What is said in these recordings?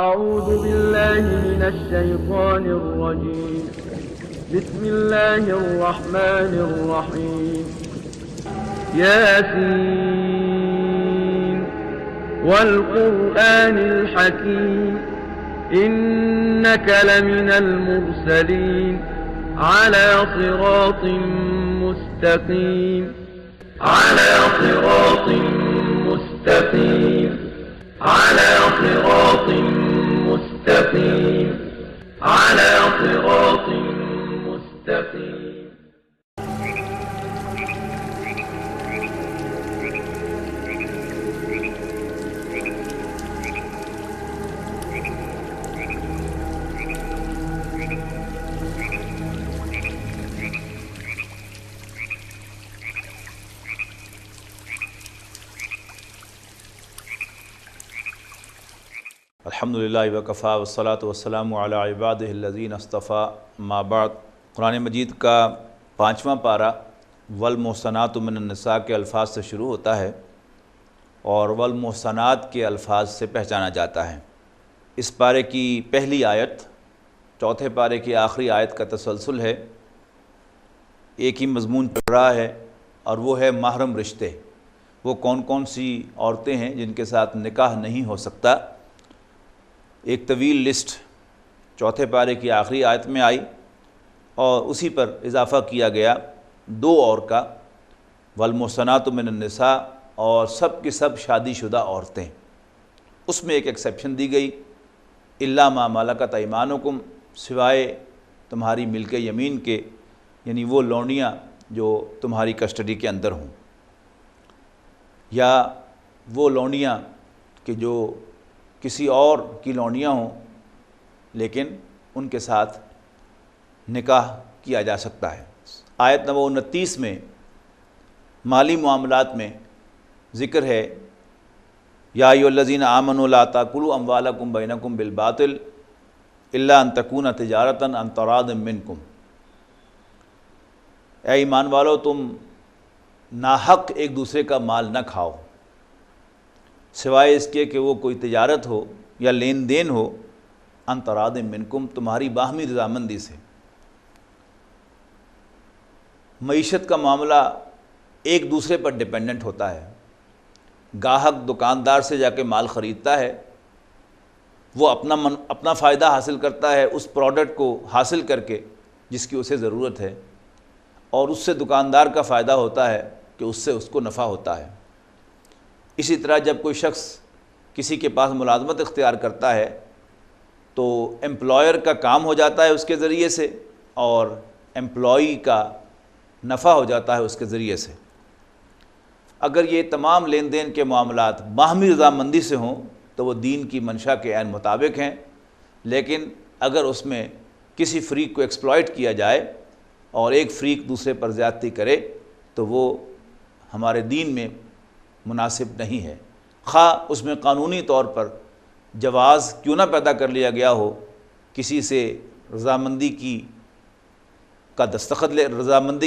أعوذ بالله من الشيطان الرجيم. بسم الله الرحمن الرحيم. ياسين والقرآن الحكيم إنك لمن المرسلين على صراط مستقيم على صراط مستقيم على صراط مستقيم على صراط مستقيم. الحمدللہ وکفیٰ والصلاۃ والسلام علی عبادہ الذین اصطفیٰ اما بعد. قرآن مجید کا 5واں پارہ والمحصنات من النساء کے الفاظ سے شروع ہوتا ہے اور والمحصنات کے الفاظ سے پہچانا جاتا ہے. اس پارے کی پہلی آیت چوتھے پارے کی آخری آیت کا تسلسل ہے. ایک ہی مضمون چل رہا ہے اور وہ ہے محرم رشتے. وہ کون کون سی عورتیں ہیں جن کے ساتھ نکاح نہیں ہو سکتا. ایک طویل لسٹ چوتھے پارے کی آخری آیت میں آئی اور اسی پر اضافہ کیا گیا 2 اور کا والمحصنات من النساء اور سب کی سب شادی شدہ عورتیں. اس میں ایک ایکسیپشن دی گئی الا ما ملکت ایمانکم سوائے تمہاری ملک یمین کے یعنی وہ لونڈیاں جو تمہاری کسٹڈی کے اندر ہوں یا وہ لونڈیاں کہ جو کسی اور کی لونڈیاں ہوں لیکن ان کے ساتھ نکاح کیا جا سکتا ہے. آیت نمبر 29 میں مالی معاملات میں ذکر ہے یا ایھا الذین آمنوا لا تاکلوا اموالکم بینکم بالباطل الا ان تکون تجارۃ عن تراض منکم. اے ایمان والو تم ناحق ایک دوسرے کا مال نہ کھاؤ سوائے اس کے کہ وہ کوئی تجارت ہو یا لین دین ہو عن تراض منکم تمہاری باہمی رضامندی سے. معیشت کا معاملہ ایک دوسرے پر ڈیپینڈنٹ ہوتا ہے. گاہک دکاندار سے جا کے مال خریدتا ہے وہ اپنا فائدہ حاصل کرتا ہے اس پروڈکٹ کو حاصل کر کے جس کی اسے ضرورت ہے اور اس سے دکاندار کا فائدہ ہوتا ہے کہ اس سے اس کو نفع ہوتا ہے. اسی طرح جب کوئی شخص کسی کے پاس ملازمت اختیار کرتا ہے تو امپلائر کا کام ہو جاتا ہے اس کے ذریعے سے اور امپلائی کا نفع ہو جاتا ہے اس کے ذریعے سے. اگر یہ تمام لین دین کے معاملات باہمی رضامندی سے ہوں تو وہ دین کی منشا کے عین مطابق ہیں. لیکن اگر اس میں کسی فریق کو ایکسپلائٹ کیا جائے اور ایک فریق دوسرے پر زیادتی کرے تو وہ ہمارے دین میں مناسب نہیں ہے. خواہ اس میں قانونی طور پر جواز کیوں نہ پیدا کر لیا گیا ہو کسی سے رضامندی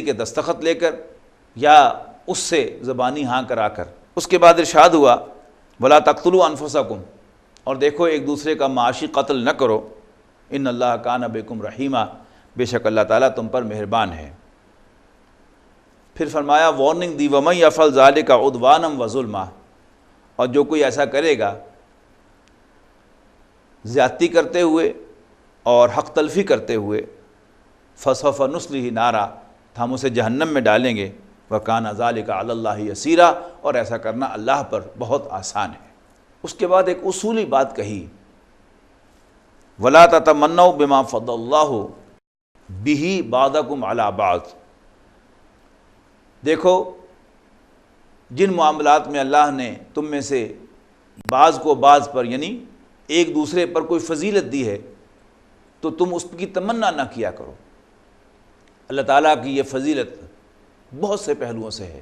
کے دستخط لے کر یا اس سے زبانی ہاں کرا کر. اس کے بعد ارشاد ہوا ولا تقتلوا انفسکم اور دیکھو ایک دوسرے کا معاشی قتل نہ کرو ان اللہ کان بکم رحیما بے شک اللہ تعالیٰ تم پر مہربان ہے. پھر فرمایا وارننگ دی ومن یفعل ذلک عدوانا وظلما اور جو کوئی ایسا کرے گا زیادتی کرتے ہوئے اور حق تلفی کرتے ہوئے فسوف نصلہ نارا ہم اسے جہنم میں ڈالیں گے وکان ذلک علی اللہ یسیرا اور ایسا کرنا اللہ پر بہت آسان ہے. اس کے بعد ایک اصولی بات کہی ولا تتمنوا بما فضل اللہ بہ بعضکم علی بعض. دیکھو جن معاملات میں اللہ نے تم میں سے بعض کو بعض پر یعنی ایک دوسرے پر کوئی فضیلت دی ہے تو تم اس کی تمنا نہ کیا کرو. اللہ تعالیٰ کی یہ فضیلت بہت سے پہلوؤں سے ہے.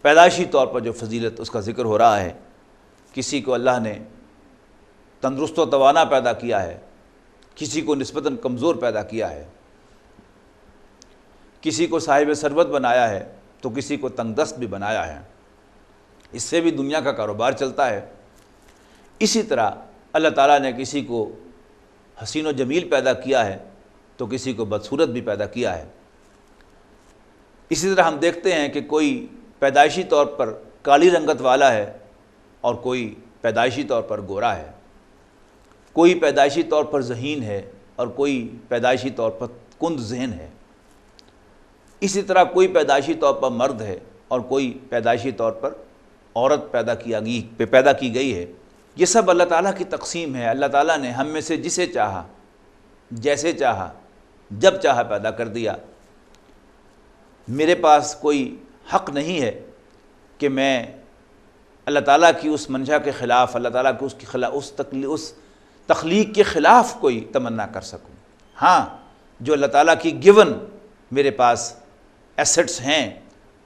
پیدائشی طور پر جو فضیلت اس کا ذکر ہو رہا ہے کسی کو اللہ نے تندرست و توانا پیدا کیا ہے کسی کو نسبتاً کمزور پیدا کیا ہے کسی کو صاحب ثروت بنایا ہے تو کسی کو تنگ دست بھی بنایا ہے. اس سے بھی دنیا کا کاروبار چلتا ہے. اسی طرح اللہ تعالیٰ نے کسی کو حسین و جمیل پیدا کیا ہے تو کسی کو بدصورت بھی پیدا کیا ہے۔ اسی طرح ہم دیکھتے ہیں کہ کوئی پیدائشی طور پر کالی رنگت والا ہے اور کوئی پیدائشی طور پر گورا ہے، کوئی پیدائشی طور پر ذہین ہے اور کوئی پیدائشی طور پر کند ذہن ہے۔ اسی طرح کوئی پیدائشی طور پر مرد ہے اور کوئی پیدائشی طور پر عورت پیدا کی گئی ہے۔ یہ سب اللہ تعالیٰ کی تقسیم ہے۔ اللہ تعالیٰ نے ہم میں سے جسے چاہا، جیسے چاہا، جب چاہا پیدا کر دیا۔ میرے پاس کوئی حق نہیں ہے کہ میں اللہ تعالیٰ کی اس منشا کے خلاف، اللہ تعالیٰ کی اس تخلیق کے خلاف کوئی تمنا کر سکوں۔ ہاں، جو اللہ تعالیٰ کی گیون میرے پاس ایسٹس ہیں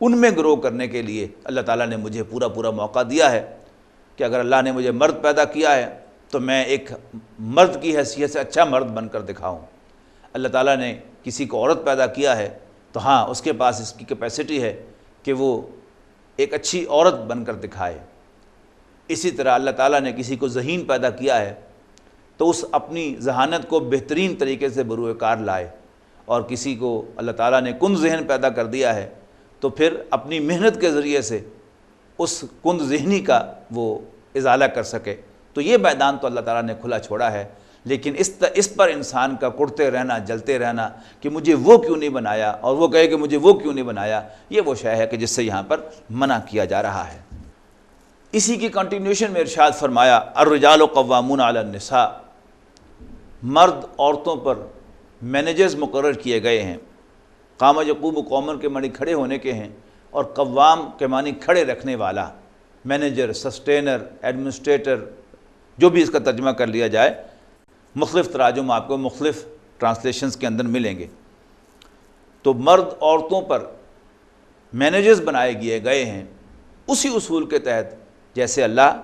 ان میں گرو کرنے کے لیے اللہ تعالیٰ نے مجھے پورا موقع دیا ہے کہ اگر اللہ نے مجھے مرد پیدا کیا ہے تو میں ایک مرد کی حیثیت سے اچھا مرد بن کر دکھاؤں۔ اللہ تعالیٰ نے کسی کو عورت پیدا کیا ہے تو ہاں، اس کے پاس اس کی کیپیسٹی ہے کہ وہ ایک اچھی عورت بن کر دکھائے۔ اسی طرح اللہ تعالیٰ نے کسی کو ذہین پیدا کیا ہے تو اس اپنی ذہانت کو بہترین طریقے سے بروئے کار لائے، اور کسی کو اللہ تعالیٰ نے کند ذہن پیدا کر دیا ہے تو پھر اپنی محنت کے ذریعے سے اس کند ذہنی کا وہ ازالہ کر سکے۔ تو یہ میدان تو اللہ تعالیٰ نے کھلا چھوڑا ہے، لیکن اس پر انسان کا کڑتے رہنا، جلتے رہنا کہ مجھے وہ کیوں نہیں بنایا، اور وہ کہے کہ مجھے وہ کیوں نہیں بنایا، یہ وہ شے ہے کہ جس سے یہاں پر منع کیا جا رہا ہے۔ اسی کی کنٹینیوشن میں ارشاد فرمایا الرجال قوامون علی النساء، مرد عورتوں پر مینیجرز مقرر کیے گئے ہیں۔ قام یقوم قومن کے معنی کھڑے ہونے کے ہیں، اور قوام کے معنی کھڑے رکھنے والا، مینیجر، سسٹینر، ایڈمنسٹریٹر، جو بھی اس کا ترجمہ کر لیا جائے۔ مختلف تراجم آپ کو مختلف ٹرانسلیشنز کے اندر ملیں گے۔ تو مرد عورتوں پر مینیجرز بنائے گئے ہیں اسی اصول کے تحت جیسے اللہ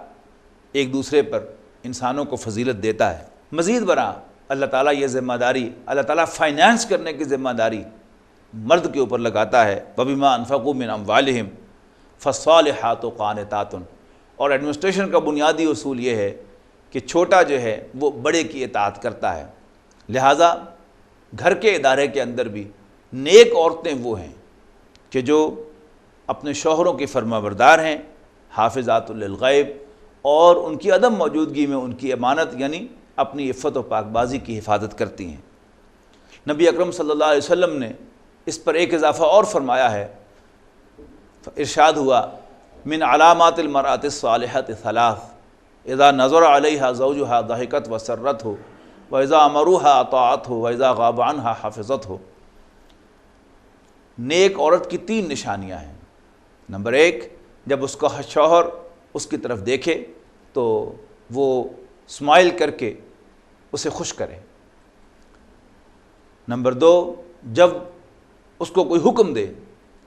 ایک دوسرے پر انسانوں کو فضیلت دیتا ہے۔ مزید برآں اللہ تعالیٰ یہ ذمہ داری، اللہ تعالیٰ فائنانس کرنے کی ذمہ داری مرد کے اوپر لگاتا ہے۔ وَبِمَا أَنفَقُوا مِنْ أَمْوَالِهِمْ فَالصَّالِحَاتُ قَانِتَاتٌ۔ اور ایڈمنسٹریشن کا بنیادی اصول یہ ہے کہ چھوٹا جو ہے وہ بڑے کی اطاعت کرتا ہے، لہٰذا گھر کے ادارے کے اندر بھی نیک عورتیں وہ ہیں کہ جو اپنے شوہروں کی فرما بردار ہیں، حافظات للغیب، اور ان کی عدم موجودگی میں ان کی امانت یعنی اپنی عفت و پاک بازی کی حفاظت کرتی ہیں۔ نبی اکرم صلی اللہ علیہ وسلم نے اس پر ایک اضافہ اور فرمایا ہے، ارشاد ہوا من علامات المرأة الصالحة ثلاث اذا نظر علیہا زوجها ضحکت وسرته واذا امروها اطاعته واذا غاب عنها حفظته۔ نیک عورت کی تین نشانیاں ہیں۔ نمبر ایک، جب اس کا شوہر اس کی طرف دیکھے تو وہ اسمائل کر کے اسے خوش کرے۔ نمبر دو، جب اس کو کوئی حکم دے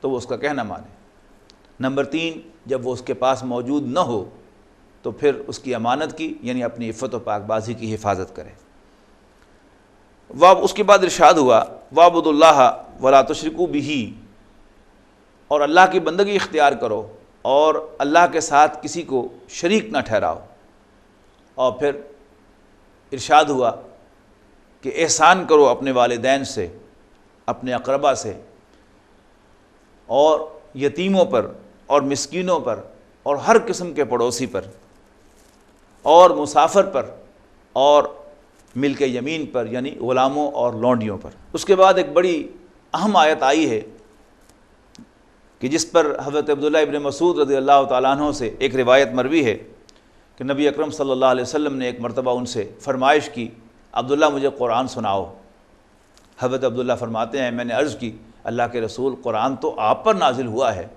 تو وہ اس کا کہنا مانے۔ نمبر تین، جب وہ اس کے پاس موجود نہ ہو تو پھر اس کی امانت کی یعنی اپنی عفت و پاک بازی کی حفاظت کرے۔ اس کے بعد ارشاد ہوا وَاعْبُدُوا اللَّهَ وَلَا تُشْرِكُوا بِهِ، اور اللہ کی بندگی اختیار کرو اور اللہ کے ساتھ کسی کو شریک نہ ٹھہراؤ۔ اور پھر ارشاد ہوا کہ احسان کرو اپنے والدین سے، اپنے اقربا سے، اور یتیموں پر اور مسکینوں پر اور ہر قسم کے پڑوسی پر اور مسافر پر اور ملک یمین پر یعنی غلاموں اور لونڈیوں پر۔ اس کے بعد ایک بڑی اہم آیت آئی ہے کہ جس پر حضرت عبداللہ ابن مسعود رضی اللہ تعالیٰ عنہ سے ایک روایت مروی ہے کہ نبی اکرم صلی اللہ علیہ وسلم نے ایک مرتبہ ان سے فرمائش کی عبداللہ مجھے قرآن سناؤ۔ حضرت عبداللہ فرماتے ہیں میں نے عرض کی اللہ کے رسول قرآن تو آپ پر نازل ہوا ہے۔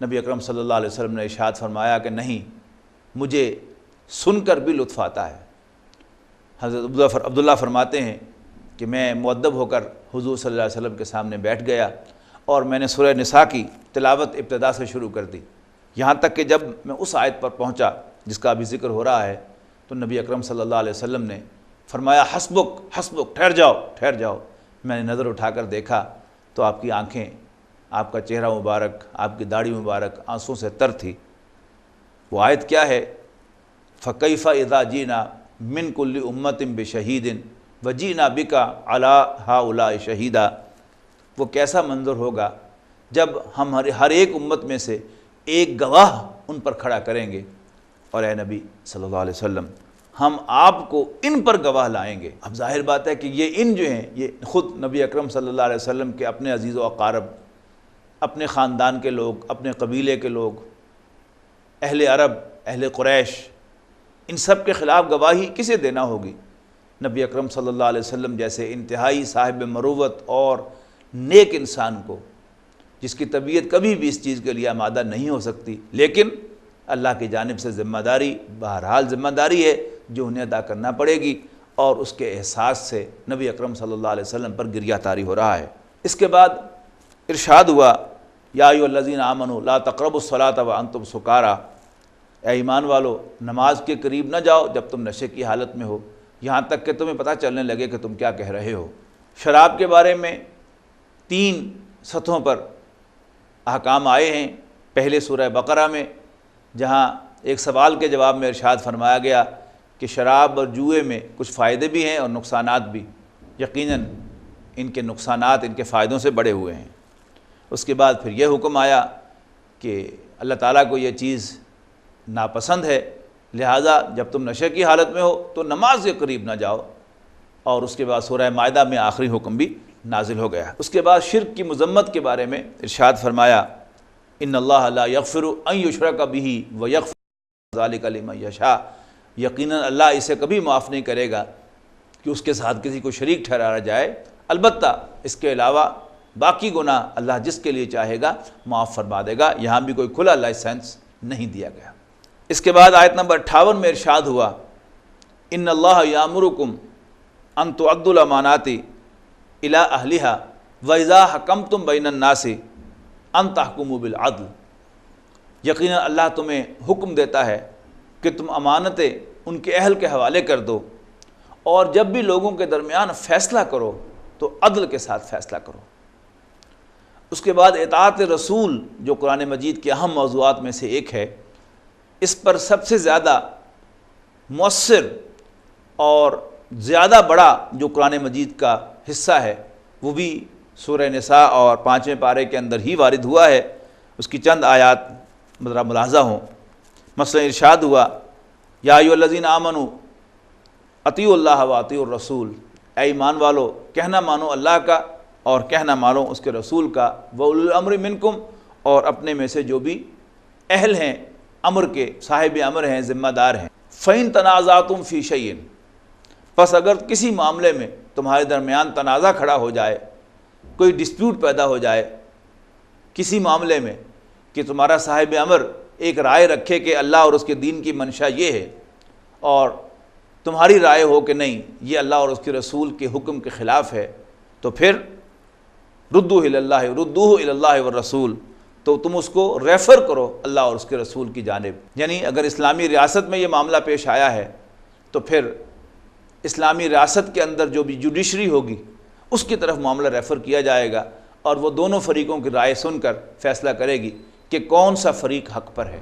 نبی اکرم صلی اللہ علیہ وسلم نے ارشاد فرمایا کہ نہیں، مجھے سن کر بھی لطف آتا ہے۔ حضرت عبداللہ فرماتے ہیں کہ میں مؤدب ہو کر حضور صلی اللہ علیہ وسلم کے سامنے بیٹھ گیا اور میں نے سورہ نساء کی تلاوت ابتدا سے شروع کر دی، یہاں تک کہ جب میں اس آیت پر پہنچا جس کا ابھی ذکر ہو رہا ہے تو نبی اکرم صلی اللہ علیہ وسلم نے فرمایا حسبک حسبک، ٹھہر جاؤ ٹھہر جاؤ۔ میں نے نظر اٹھا کر دیکھا تو آپ کی آنکھیں، آپ کا چہرہ مبارک، آپ کی داڑھی مبارک آنسوں سے تر تھی۔ وہ آیت کیا ہے؟ فَكَيْفَ إِذَا جِئْنَا من کل امت بشہید وجینا بکا علی ہؤلاء شہیدا۔ وہ کیسا منظر ہوگا جب ہم ہر ایک امت میں سے ایک گواہ ان پر کھڑا کریں گے، اور اے نبی صلی اللہ علیہ وسلم ہم آپ کو ان پر گواہ لائیں گے۔ اب ظاہر بات ہے کہ یہ ان جو ہیں یہ خود نبی اکرم صلی اللہ علیہ وسلم کے اپنے عزیز و اقارب، اپنے خاندان کے لوگ، اپنے قبیلے کے لوگ، اہل عرب، اہل قریش، ان سب کے خلاف گواہی کسے دینا ہوگی؟ نبی اکرم صلی اللہ علیہ وسلم جیسے انتہائی صاحب مروت اور نیک انسان کو، جس کی طبیعت کبھی بھی اس چیز کے لیے آمادہ نہیں ہو سکتی، لیکن اللہ کی جانب سے ذمہ داری بہرحال ذمہ داری ہے جو انہیں ادا کرنا پڑے گی، اور اس کے احساس سے نبی اکرم صلی اللہ علیہ وسلم پر گریہ طاری ہو رہا ہے۔ اس کے بعد ارشاد ہوا یا ایھا الذین آمنوا لا تقربوا الصلاۃ وانتم سکارا، اے ایمان والو نماز کے قریب نہ جاؤ جب تم نشے کی حالت میں ہو، یہاں تک کہ تمہیں پتہ چلنے لگے کہ تم کیا کہہ رہے ہو۔ شراب کے بارے میں 3 سطحوں پر احکام آئے ہیں۔ پہلے سورہ بقرہ میں جہاں ایک سوال کے جواب میں ارشاد فرمایا گیا کہ شراب اور جوئے میں کچھ فائدے بھی ہیں اور نقصانات بھی، یقیناً ان کے نقصانات ان کے فائدوں سے بڑے ہوئے ہیں۔ اس کے بعد پھر یہ حکم آیا کہ اللہ تعالیٰ کو یہ چیز ناپسند ہے، لہٰذا جب تم نشے کی حالت میں ہو تو نماز کے قریب نہ جاؤ، اور اس کے بعد سورہ مائدہ میں آخری حکم بھی نازل ہو گیا۔ اس کے بعد شرک کی مذمت کے بارے میں ارشاد فرمایا ان اللہ لا یغفر ان یشرک بہ ویغفر ذلک لمن یشاء، یقیناً اللہ اسے کبھی معاف نہیں کرے گا کہ اس کے ساتھ کسی کو شریک ٹھہرایا جائے، البتہ اس کے علاوہ باقی گناہ اللہ جس کے لیے چاہے گا معاف فرما دے گا۔ یہاں بھی کوئی کھلا لائسنس نہیں دیا گیا۔ اس کے بعد آیت نمبر 58 میں ارشاد ہوا ان اللہ یامرکم ان تؤدوا الامانات الی اہلہا واذا حکمتم بین الناس ان تحکموا بالعدل، یقیناً اللہ تمہیں حکم دیتا ہے کہ تم امانتیں ان کے اہل کے حوالے کر دو، اور جب بھی لوگوں کے درمیان فیصلہ کرو تو عدل کے ساتھ فیصلہ کرو۔ اس کے بعد اطاعت رسول جو قرآن مجید کے اہم موضوعات میں سے ایک ہے، اس پر سب سے زیادہ مؤثر اور زیادہ بڑا جو قرآن مجید کا حصہ ہے وہ بھی سورہ نساء اور 5ویں پارے کے اندر ہی وارد ہوا ہے۔ اس کی چند آیات ذرا ملاحظہ ہوں۔ مثلا ارشاد ہوا یا ایھا الذین آمنوا اطیعوا اللہ واطیعوا الرسول، اے ایمان والو کہنا مانو اللہ کا اور کہنا مانو اس کے رسول کا، وَأُولِي الْأَمْرِ مِنْکُمْ، اور اپنے میں سے جو بھی اہل ہیں امر کے، صاحب امر ہیں، ذمہ دار ہیں۔ فَإِن تَنَازَعْتُمْ فِي شَيْءٍ، پس اگر کسی معاملے میں تمہارے درمیان تنازع کھڑا ہو جائے، کوئی ڈسپیوٹ پیدا ہو جائے کسی معاملے میں کہ تمہارا صاحب امر ایک رائے رکھے کہ اللہ اور اس کے دین کی منشا یہ ہے، اور تمہاری رائے ہو کہ نہیں یہ اللہ اور اس کے رسول کے حکم کے خلاف ہے، تو پھر ردوہ الی اللہ والرسول، تو تم اس کو ریفر کرو اللہ اور اس کے رسول کی جانب۔ یعنی اگر اسلامی ریاست میں یہ معاملہ پیش آیا ہے تو پھر اسلامی ریاست کے اندر جو بھی جوڈیشری ہوگی اس کی طرف معاملہ ریفر کیا جائے گا، اور وہ دونوں فریقوں کی رائے سن کر فیصلہ کرے گی کہ کون سا فریق حق پر ہے۔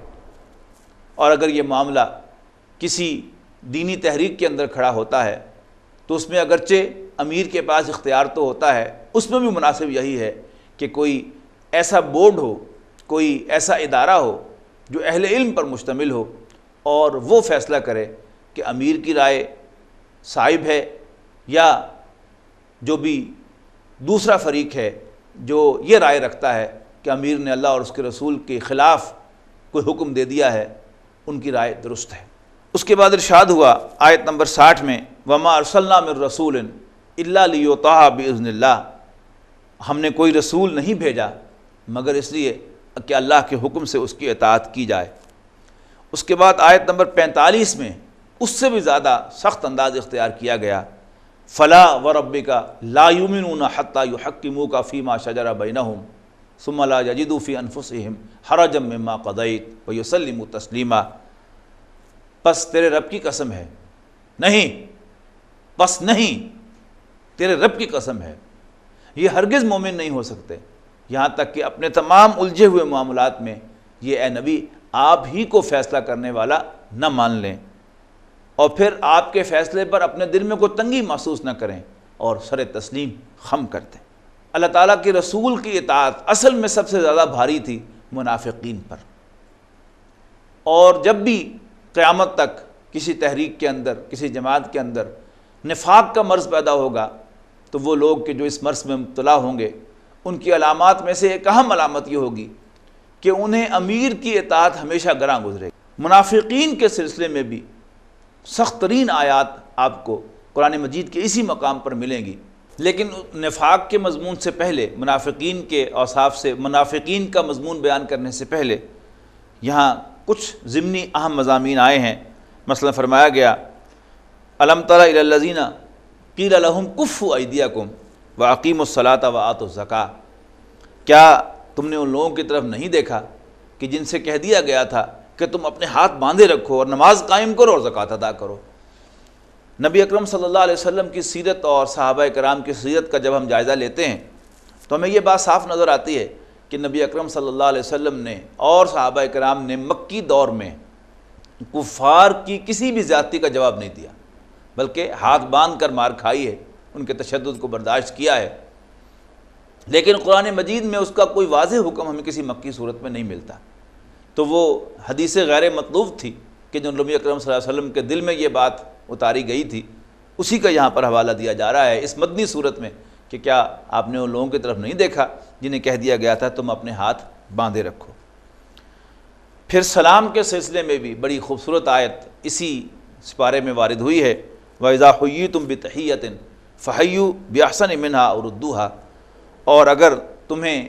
اور اگر یہ معاملہ کسی دینی تحریک کے اندر کھڑا ہوتا ہے تو اس میں اگرچہ امیر کے پاس اختیار تو ہوتا ہے، اس میں بھی مناسب یہی ہے کہ کوئی ایسا بورڈ ہو، کوئی ایسا ادارہ ہو جو اہل علم پر مشتمل ہو، اور وہ فیصلہ کرے کہ امیر کی رائے صائب ہے، یا جو بھی دوسرا فریق ہے جو یہ رائے رکھتا ہے کہ امیر نے اللہ اور اس کے رسول کے خلاف کوئی حکم دے دیا ہے، ان کی رائے درست ہے۔ اس کے بعد ارشاد ہوا آیت نمبر 60 میں وَمَا أَرْسَلْنَا مِن رَّسُولٍ إِلَّا لِيُطَاعَ بِإِذْنِ اللَّهِ، ہم نے کوئی رسول نہیں بھیجا مگر اس لیے کہ اللہ کے حکم سے اس کی اطاعت کی جائے۔ اس کے بعد آیت نمبر 45 میں اس سے بھی زیادہ سخت انداز اختیار کیا گیا فَلَا وَرَبِّكَ لَا يُؤْمِنُونَ حَتَّى يُحَكِّمُوكَ فِي مَا شَجَرَ بَيْنَهُمْ ثُمَّ لَا يَجِدُوا فِي أَنفُسِهِمْ حَرَجًا مِّمَّا قَضَيْتَ وَيُسَلِّمُوا تَسْلِيمًا، پس تیرے رب کی قسم ہے، نہیں، بس نہیں، تیرے رب کی قسم ہے، یہ ہرگز مومن نہیں ہو سکتے یہاں تک کہ اپنے تمام الجھے ہوئے معاملات میں یہ اے نبی آپ ہی کو فیصلہ کرنے والا نہ مان لیں، اور پھر آپ کے فیصلے پر اپنے دل میں کوئی تنگی محسوس نہ کریں اور سر تسلیم خم کر دیں۔ اللہ تعالیٰ کے رسول کی اطاعت اصل میں سب سے زیادہ بھاری تھی منافقین پر، اور جب بھی قیامت تک کسی تحریک کے اندر، کسی جماعت کے اندر نفاق کا مرض پیدا ہوگا تو وہ لوگ کہ جو اس مرض میں مبتلا ہوں گے، ان کی علامات میں سے ایک اہم علامت یہ ہوگی کہ انہیں امیر کی اطاعت ہمیشہ گراں گزرے گی۔ منافقین کے سلسلے میں بھی سخت ترین آیات آپ کو قرآن مجید کے اسی مقام پر ملیں گی، لیکن نفاق کے مضمون سے پہلے، منافقین کے اوصاف سے، منافقین کا مضمون بیان کرنے سے پہلے یہاں کچھ ضمنی اہم مضامین آئے ہیں۔ مثلا فرمایا گیا الم تر الی الذین قیل لہم کفوا ایدیکم واقیموا الصلاۃ وآتوا الزکاۃ، کیا تم نے ان لوگوں کی طرف نہیں دیکھا کہ جن سے کہہ دیا گیا تھا کہ تم اپنے ہاتھ باندھے رکھو اور نماز قائم کرو اور زکوٰۃ ادا کرو۔ نبی اکرم صلی اللہ علیہ وسلم کی سیرت اور صحابہ کرام کی سیرت کا جب ہم جائزہ لیتے ہیں تو ہمیں یہ بات صاف نظر آتی ہے کہ نبی اکرم صلی اللہ علیہ وسلم نے اور صحابہ کرام نے مکی دور میں کفار کی کسی بھی زیادتی کا جواب نہیں دیا، بلکہ ہاتھ باندھ کر مار کھائی ہے، ان کے تشدد کو برداشت کیا ہے۔ لیکن قرآن مجید میں اس کا کوئی واضح حکم ہمیں کسی مکی صورت میں نہیں ملتا، تو وہ حدیث غیر مطلوب تھی کہ جو نبی اکرم صلی اللہ علیہ وسلم کے دل میں یہ بات اتاری گئی تھی، اسی کا یہاں پر حوالہ دیا جا رہا ہے اس مدنی صورت میں کہ کیا آپ نے ان لوگوں کی طرف نہیں دیکھا جنہیں کہہ دیا گیا تھا تم اپنے ہاتھ باندھے رکھو۔ پھر سلام کے سلسلے میں بھی بڑی خوبصورت آیت اسی سپارے میں وارد ہوئی ہے وَإِذَا حُيِّيتُم بِتَحِيَّةٍ فَحَيُّوا بِأَحْسَنَ مِنْهَا أَوْ رُدُّوهَا، اور اگر تمہیں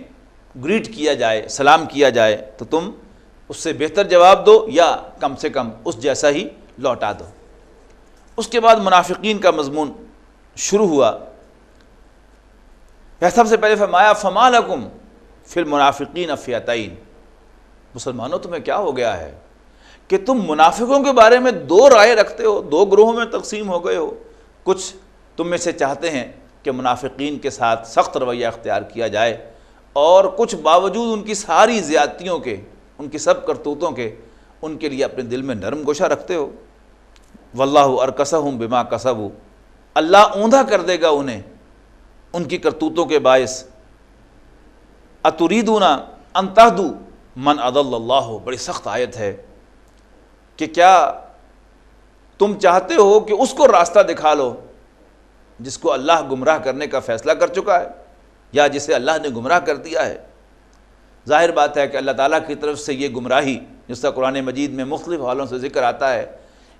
گریٹ کیا جائے، سلام کیا جائے تو تم اس سے بہتر جواب دو یا کم سے کم اس جیسا ہی لوٹا دو۔ اس کے بعد منافقین کا مضمون شروع ہوا۔ سب سے پہلے فرمایا فَمَا لَكُمْ فِي الْمُنَافِقِينَ فِئَتَيْنِ، مسلمانوں تمہیں کیا ہو گیا ہے کہ تم منافقوں کے بارے میں دو رائے رکھتے ہو، دو گروہوں میں تقسیم ہو گئے ہو۔ کچھ تم میں سے چاہتے ہیں کہ منافقین کے ساتھ سخت رویہ اختیار کیا جائے، اور کچھ باوجود ان کی ساری زیادتیوں کے، ان کی سب کرتوتوں کے، ان کے لیے اپنے دل میں نرم گوشہ رکھتے ہو۔ واللہ ارکسہم بما کسبوا، اللہ اوندھا کر دے گا انہیں ان کی کرتوتوں کے باعث۔ اتریدون ان تہدوا من اضل اللہ، بڑی سخت آیت ہے کہ کیا تم چاہتے ہو کہ اس کو راستہ دکھا لو جس کو اللہ گمراہ کرنے کا فیصلہ کر چکا ہے یا جسے اللہ نے گمراہ کر دیا ہے؟ ظاہر بات ہے کہ اللہ تعالیٰ کی طرف سے یہ گمراہی، جس کا قرآن مجید میں مختلف حالوں سے ذکر آتا ہے،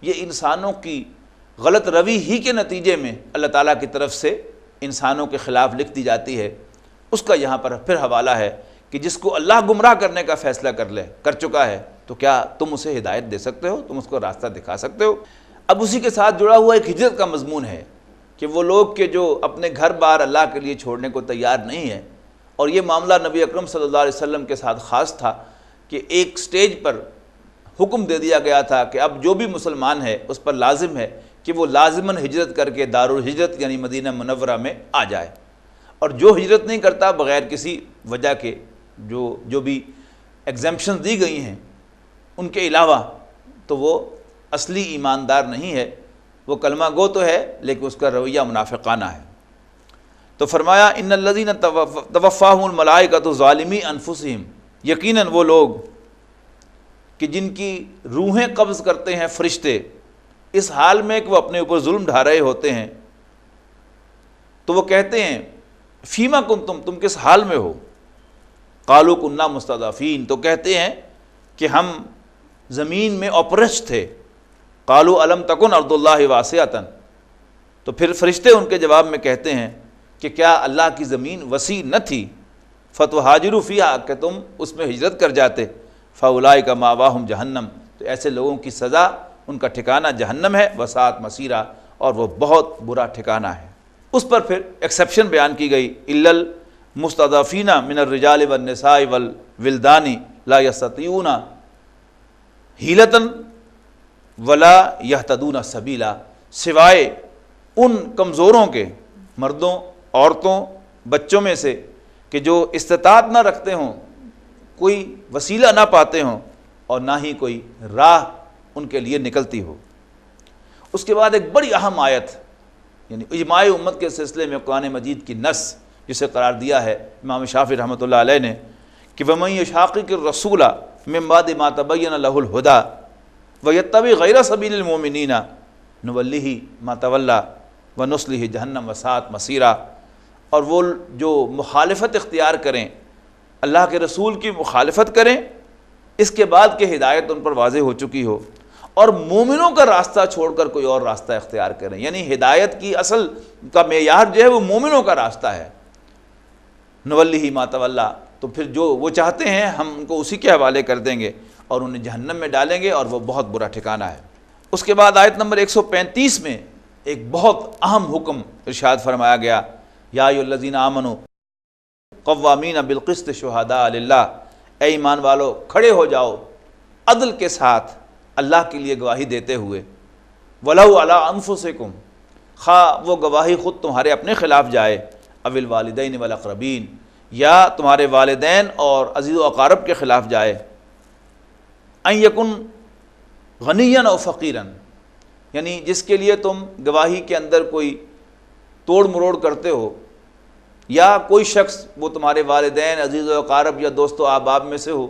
یہ انسانوں کی غلط روی ہی کے نتیجے میں اللہ تعالیٰ کی طرف سے انسانوں کے خلاف لکھ دی جاتی ہے۔ اس کا یہاں پر پھر حوالہ ہے کہ جس کو اللہ گمراہ کرنے کا فیصلہ کر چکا ہے تو کیا تم اسے ہدایت دے سکتے ہو، تم اس کو راستہ دکھا سکتے ہو؟ اب اسی کے ساتھ جڑا ہوا ایک ہجرت کا مضمون ہے کہ وہ لوگ کہ جو اپنے گھر بار اللہ کے لیے چھوڑنے کو تیار نہیں ہیں، اور یہ معاملہ نبی اکرم صلی اللہ علیہ وسلم کے ساتھ خاص تھا کہ ایک سٹیج پر حکم دے دیا گیا تھا کہ اب جو بھی مسلمان ہے اس پر لازم ہے کہ وہ لازماً ہجرت کر کے دارالہجرت یعنی مدینہ منورہ میں آ جائے، اور جو ہجرت نہیں کرتا بغیر کسی وجہ کے، جو بھی ایگزمپشن دی گئی ہیں ان کے علاوہ، تو وہ اصلی ایماندار نہیں ہے، وہ کلمہ گو تو ہے لیکن اس کا رویہ منافقانہ ہے۔ تو فرمایا ان الذین توفاہم الملائکۃ ظالمی انفسہم، یقیناً وہ لوگ کہ جن کی روحیں قبض کرتے ہیں فرشتے اس حال میں کہ وہ اپنے اوپر ظلم ڈھا رہے ہوتے ہیں، تو وہ کہتے ہیں فیما کنتم، تم کس حال میں ہو؟ قالوا کنا مستضعفین، تو کہتے ہیں کہ ہم زمین میں اوپرچ تھے۔ قالوا الم تکن ارض اللہ واسعۃ، تو پھر فرشتے ان کے جواب میں کہتے ہیں کہ کیا اللہ کی زمین وسیع نہ تھی؟ فتہاجروا فیہا، کہ تم اس میں ہجرت کر جاتے۔ فاولئک مأواہم جہنم، تو ایسے لوگوں کی سزا، ان کا ٹھکانہ جہنم ہے، وساءت مصیرا، اور وہ بہت برا ٹھکانہ ہے۔ اس پر پھر ایکسیپشن بیان کی گئی، الا المستضعفین من الرجال والنساء والولدان لا یستطیعون حیلۃ ولا یہتدون سبیلا، سوائے ان کمزوروں کے، مردوں، عورتوں، بچوں میں سے کہ جو استطاعت نہ رکھتے ہوں، کوئی وسیلہ نہ پاتے ہوں، اور نہ ہی کوئی راہ ان کے لیے نکلتی ہو۔ اس کے بعد ایک بڑی اہم آیت، یعنی اجماع امت کے سلسلے میں قرآن مجید کی نص جسے قرار دیا ہے امام شافعی رحمۃ اللہ علیہ نے کہ وَمَن يُشَاقِقِ الرَّسُولَ مِن بَعْدِ مَا تَبَيَّنَ لَهُ الْهُدَىٰ وَيَتَّبِعْ غَيْرَ سَبِيلِ الْمُؤْمِنِينَ نُوَلِّهِ مَا تَوَلَّىٰ وَنُصْلِهِ جَهَنَّمَ وَسَاءَتْ مَصِيرًا، اور وہ جو مخالفت اختیار کریں، اللہ کے رسول کی مخالفت کریں، اس کے بعد کہ ہدایت ان پر واضح ہو چکی ہو، اور مومنوں کا راستہ چھوڑ کر کوئی اور راستہ اختیار کریں، یعنی ہدایت کی اصل کا معیار جو ہے وہ مومنوں کا راستہ ہے، نولیہ ما تولیٰ، تو پھر جو وہ چاہتے ہیں ہم ان کو اسی کے حوالے کر دیں گے اور انہیں جہنم میں ڈالیں گے، اور وہ بہت برا ٹھکانہ ہے۔ اس کے بعد آیت نمبر 135 میں ایک بہت اہم حکم ارشاد فرمایا گیا، یا ایھا الذین آمنوا قوامین بالقسط شہداء للہ، اے ایمان والو کھڑے ہو جاؤ عدل کے ساتھ اللہ کے لیے گواہی دیتے ہوئے، وَلَوْ عَلَىٰ أَنفُسِكُمْ، خواہ وہ گواہی خود تمہارے اپنے خلاف جائے، اَوِ الْوَالِدَيْنِ وَالْأَقْرَبِينَ، یا تمہارے والدین اور عزیز و اقارب کے خلاف جائے، أَن يَكُنْ غَنِيًّا أَوْ فَقِيرًا، یعنی جس کے لیے تم گواہی کے اندر کوئی توڑ مروڑ کرتے ہو، یا کوئی شخص وہ تمہارے والدین، عزیز و اقارب یا دوست و احباب میں سے ہو،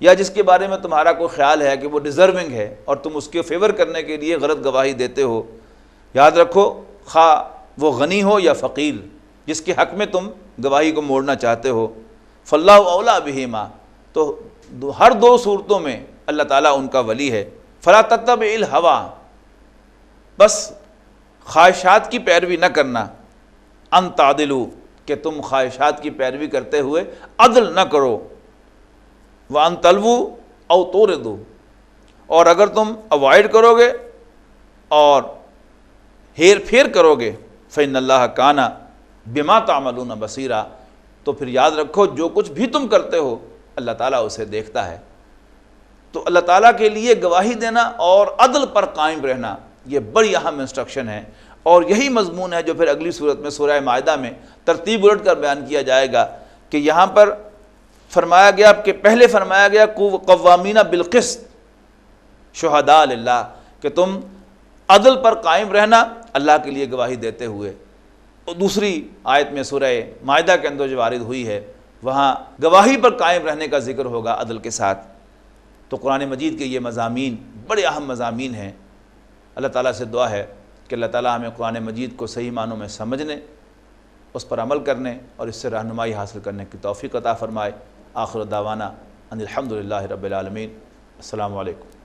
یا جس کے بارے میں تمہارا کوئی خیال ہے کہ وہ ڈیزرونگ ہے اور تم اس کے فیور کرنے کے لیے غلط گواہی دیتے ہو، یاد رکھو خواہ وہ غنی ہو یا فقیر، جس کے حق میں تم گواہی کو موڑنا چاہتے ہو، فاللہ اولیٰ بہما، تو ہر دو صورتوں میں اللہ تعالیٰ ان کا ولی ہے، فلا تتبع الہویٰ، بس خواہشات کی پیروی نہ کرنا، ان تعدلوا، کہ تم خواہشات کی پیروی کرتے ہوئے عدل نہ کرو، وَأَن تَلْوُوا أَوْ تُعْرِضُوا، اور اگر تم اوائڈ کرو گے اور ہیر پھیر کرو گے، فَإِنَّ اللَّهَ كَانَ بِمَا تَعْمَلُونَ بَصِيرًا، تو پھر یاد رکھو جو کچھ بھی تم کرتے ہو اللہ تعالیٰ اسے دیکھتا ہے۔ تو اللہ تعالیٰ کے لیے گواہی دینا اور عدل پر قائم رہنا یہ بڑی اہم انسٹرکشن ہے، اور یہی مضمون ہے جو پھر اگلی صورت میں سورہ مائدہ میں ترتیب الٹ کر بیان کیا جائے گا، کہ یہاں پر فرمایا گیا کہ پہلے فرمایا گیا قوامین بالقسط شہداء للہ، کہ تم عدل پر قائم رہنا اللہ کے لیے گواہی دیتے ہوئے، اور دوسری آیت میں سورہ مائدہ کے اندر جو وارد ہوئی ہے وہاں گواہی پر قائم رہنے کا ذکر ہوگا عدل کے ساتھ۔ تو قرآن مجید کے یہ مضامین بڑے اہم مضامین ہیں۔ اللہ تعالیٰ سے دعا ہے کہ اللہ تعالیٰ ہمیں قرآن مجید کو صحیح معنوں میں سمجھنے، اس پر عمل کرنے اور اس سے رہنمائی حاصل کرنے کی توفیق عطا فرمائے۔ آخر دعوانا ان الحمد للہ رب العالمین۔ السلام علیکم۔